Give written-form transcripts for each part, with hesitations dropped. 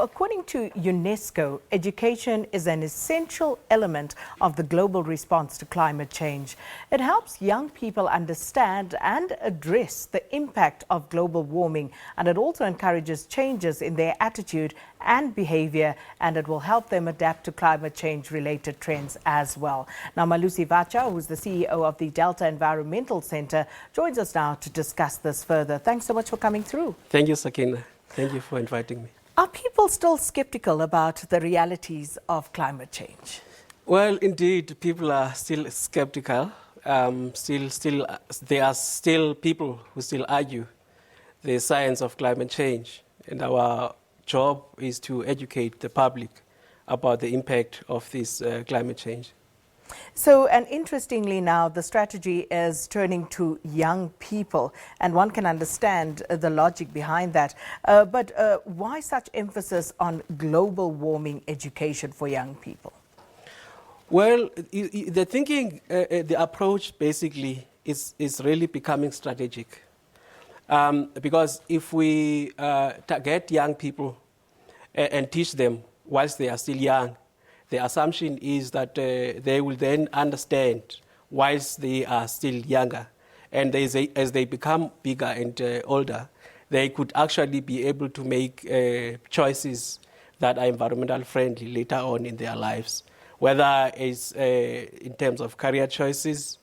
According to UNESCO, education is an essential element of the global response to climate change. It helps young people understand and address the impact of global warming, and it also encourages changes in their attitude and behavior, and it will help them adapt to climate change related trends as well. Now, Malusi Vacha, who's the CEO of the Delta Environmental Center, joins us now to discuss this further. Thanks so much for coming through. Thank you, Sakina. Thank you for inviting me. Are people still skeptical about the realities of climate change? Well, indeed, people are still skeptical. There are still people who still argue the science of climate change. And our job is to educate the public about the impact of this climate change. So, and interestingly now, the strategy is turning to young people, and one can understand the logic behind that. But why such emphasis on global warming education for young people? Well, the thinking, the approach basically is really becoming strategic. Because if we target young people and teach them whilst they are still young, the assumption is that they will then understand whilst they are still younger. And as they become bigger and older, they could actually be able to make choices that are environmental friendly later on in their lives, whether it's in terms of career choices,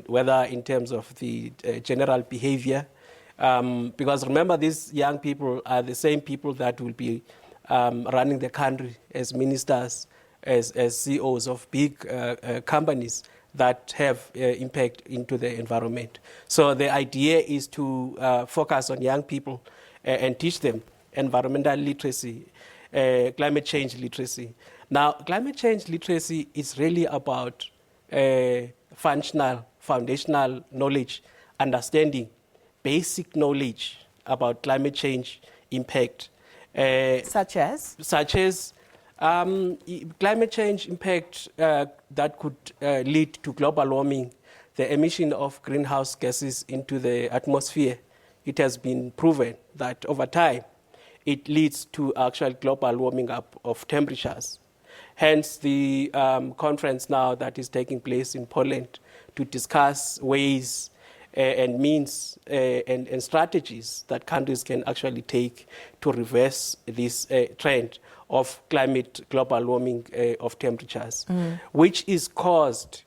whether in terms of the general behavior. Because remember, these young people are the same people that will be running the country as ministers, as CEOs of big companies that have impact into the environment. So the idea is to focus on young people and teach them environmental literacy, climate change literacy. Now, climate change literacy is really about foundational knowledge, understanding, basic knowledge about climate change impact. Such as? Climate change impact that could lead to global warming, the emission of greenhouse gases into the atmosphere. It has been proven that over time, it leads to actual global warming up of temperatures. Hence the conference now that is taking place in Poland to discuss ways and means and strategies that countries can actually take to reverse this trend of global warming of temperatures, which is caused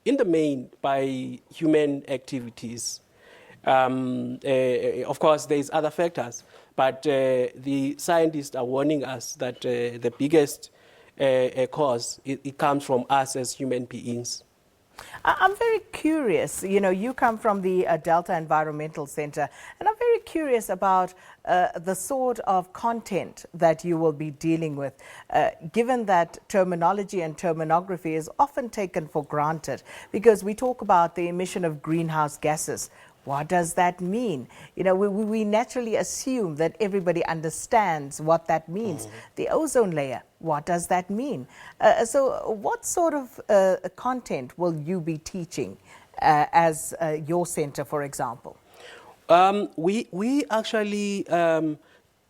in the main by human activities. Of course, there's other factors, but the scientists are warning us that the biggest cause, it comes from us as human beings. I'm very curious, you come from the Delta Environmental Center, and I'm very curious about the sort of content that you will be dealing with, given that terminology and terminography is often taken for granted, because we talk about the emission of greenhouse gases. What does that mean? We naturally assume that everybody understands what that means. The ozone layer, what does that mean? So what sort of content will you be teaching as your center, for example? We actually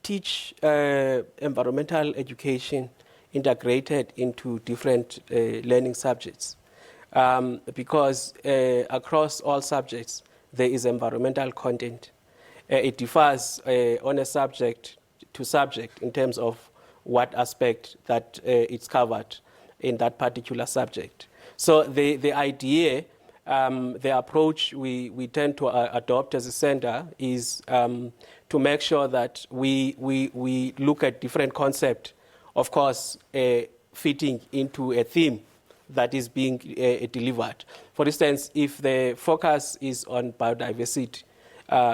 teach environmental education integrated into different learning subjects because across all subjects, there is environmental content. It differs on a subject to subject in terms of what aspect that it's covered in that particular subject. So the idea, the approach we tend to adopt as a center is to make sure that we look at different concepts, of course, fitting into a theme that is being delivered. For instance, if the focus is on biodiversity,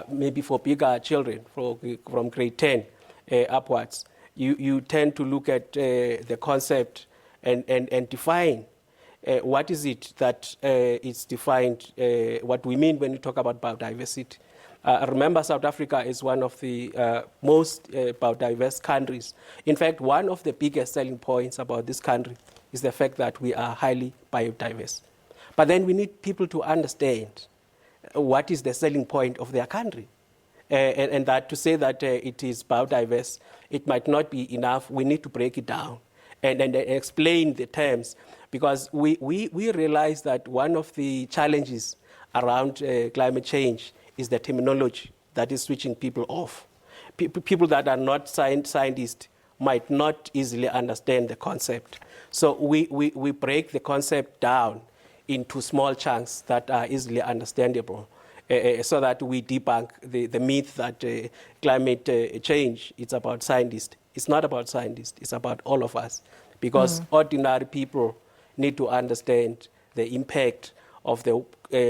maybe for bigger children, from grade 10 upwards, you tend to look at the concept and define what is it that is defined, what we mean when we talk about biodiversity. Remember, South Africa is one of the most biodiverse countries. In fact, one of the biggest selling points about this country is the fact that we are highly biodiverse. But then we need people to understand what is the selling point of their country. and that to say that it is biodiverse, it might not be enough. We need to break it down and explain the terms, because we realize that one of the challenges around climate change is the terminology that is switching people off. People that are not scientists might not easily understand the concept. So we break the concept down into small chunks that are easily understandable, so that we debunk the myth that climate change is about scientists. It's not about scientists, it's about all of us, because ordinary people need to understand the impact of the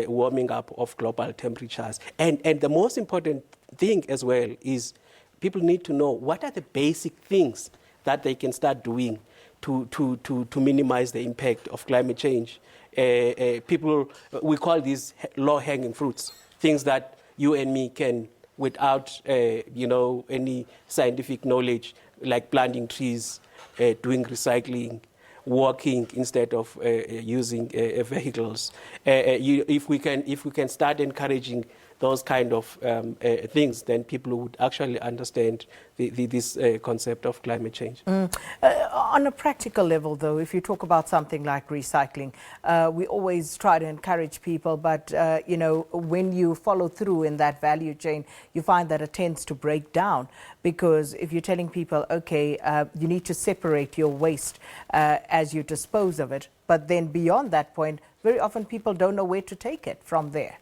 warming up of global temperatures. And the most important thing as well is people need to know what are the basic things that they can start doing to minimize the impact of climate change. People, we call these low-hanging fruits, things that you and me can, without any scientific knowledge, like planting trees, doing recycling, walking instead of using vehicles. If we can start encouraging those kind of things, then people would actually understand this concept of climate change. On a practical level, though, if you talk about something like recycling, we always try to encourage people, but when you follow through in that value chain, you find that it tends to break down, because if you're telling people, okay, you need to separate your waste as you dispose of it, but then beyond that point, very often people don't know where to take it from there.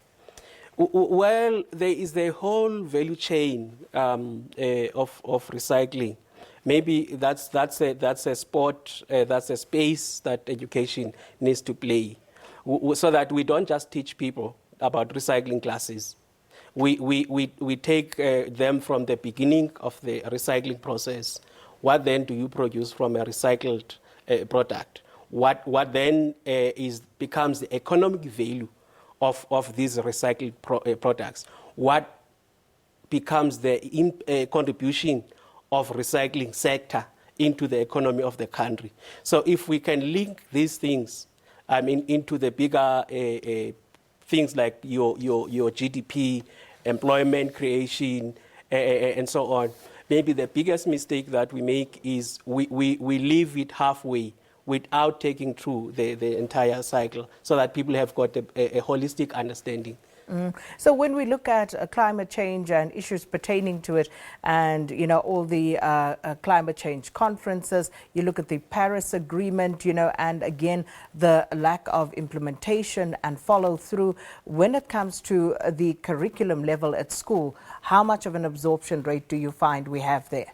Well, there is the whole value chain of recycling. Maybe that's a spot, that's a space that education needs to play, so that we don't just teach people about recycling classes. We take them from the beginning of the recycling process. What then do you produce from a recycled product? What then becomes the economic value of these recycled products? What becomes the contribution of recycling sector into the economy of the country? So if we can link these things, into the bigger things like your GDP, employment creation, and so on, maybe the biggest mistake that we make is we leave it halfway without taking through the entire cycle, so that people have got a holistic understanding. So when we look at climate change and issues pertaining to it, and all the climate change conferences, you look at the Paris Agreement, and again the lack of implementation and follow through. When it comes to the curriculum level at school, how much of an absorption rate do you find we have there?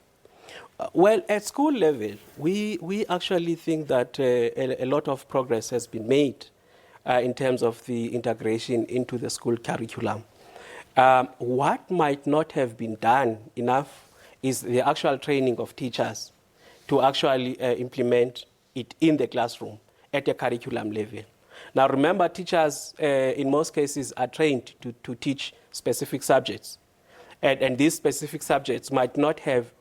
Well, at school level, we actually think that a lot of progress has been made in terms of the integration into the school curriculum. What might not have been done enough is the actual training of teachers to actually implement it in the classroom at a curriculum level. Now, remember, teachers in most cases are trained to teach specific subjects, and these specific subjects might not have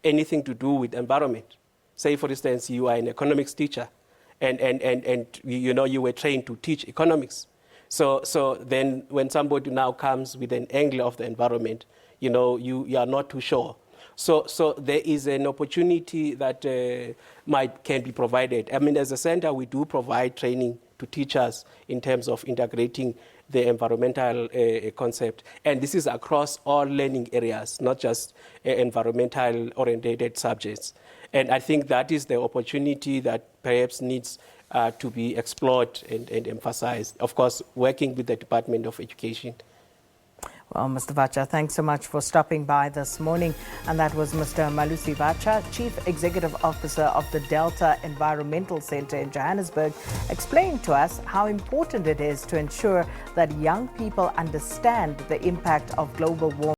anything to do with environment. Say, for instance, you are an economics teacher, and you were trained to teach economics. So then when somebody now comes with an angle of the environment, you are not too sure. So there is an opportunity that can be provided. As a center, we do provide training to teachers in terms of integrating the environmental concept. And this is across all learning areas, not just environmental-oriented subjects. And I think that is the opportunity that perhaps needs to be explored and emphasized. Of course, working with the Department of Education. Well, Mr. Vacha, thanks so much for stopping by this morning. And that was Mr. Malusi Vacha, Chief Executive Officer of the Delta Environmental Center in Johannesburg, explaining to us how important it is to ensure that young people understand the impact of global warming.